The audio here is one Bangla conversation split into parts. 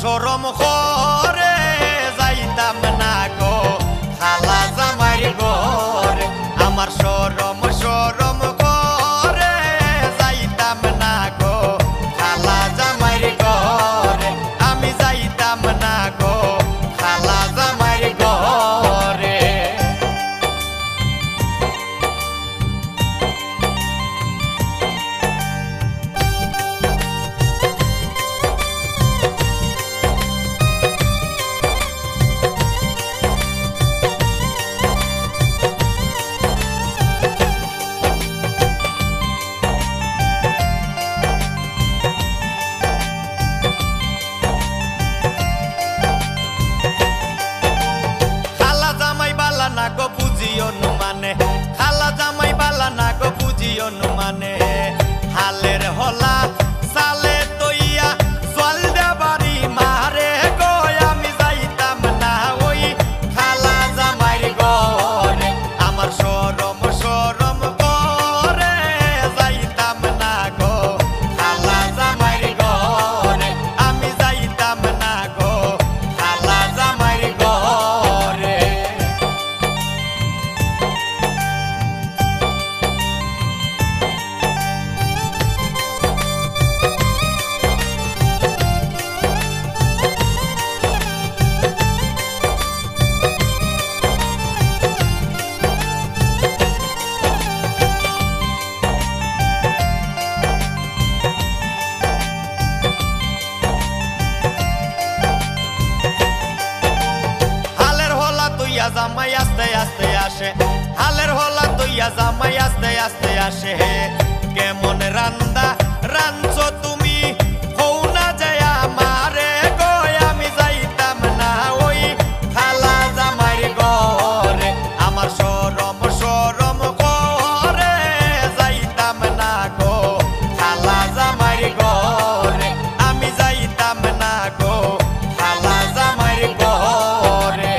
সরম করে যাইতাম না গো খালা জামাইর ঘরে আমার সরম করে যাইতাম না গো খালা জামাইর ঘরে আমি যাইতাম না গো খালা জামাইর ঘরে খালা জামাই বালা না গো বুঝিও মানে হালের হলা সালে তইয়া জল দে বাড়ি মারে গো আমি যাইতাম না ওই খালা জামাইর ঘরে আমার সরম করে যাইতাম না গো খালা জামাইর ঘরে আমি যাইতাম না গো খালা জামাইর ঘরে জামাই আস্তে আস্তে আসে হালের হলা তৈয়া জামাই আস্তে আস্তে আসে কেমন রান্দা রাঞ্চো তুমি হও না যায় আমারে গো আমি যাইতাম না ওই খালা জামাইর ঘরে আমার সরম করে যাইতাম না গো খালা জামাইর ঘরে আমি যাইতাম না গো খালা জামাইর ঘরে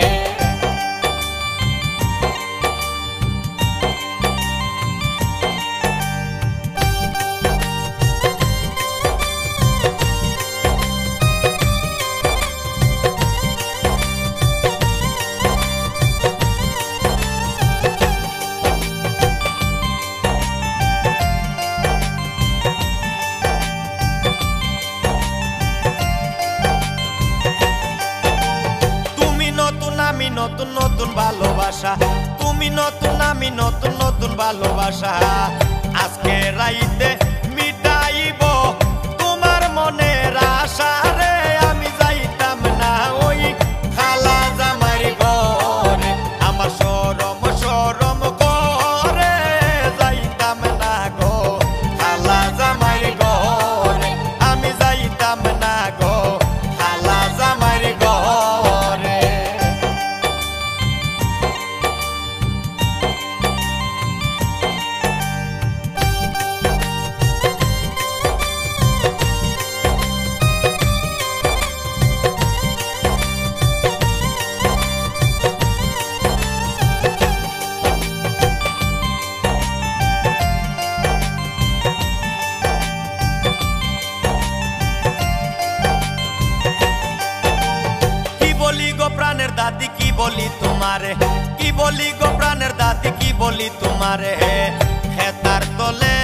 আমি নতুন নতুন ভালোবাসা তুমি নতুন আমি নতুন নতুন ভালোবাসা আজকে রাইতে মিটাইব তোমার মনের আশা রে আমি যাইতাম না ওই খালা জামাইর ঘরে আমার সরম করে যাইতাম না গো খালা জামাইর ঘরে আমি যাইতাম না গো খালা জামাইর ঘরে প্রাণের দাদি কি বলি তোমারে কি বলি গো প্রাণের দাদি কি বলি তোমারে হেতার তলে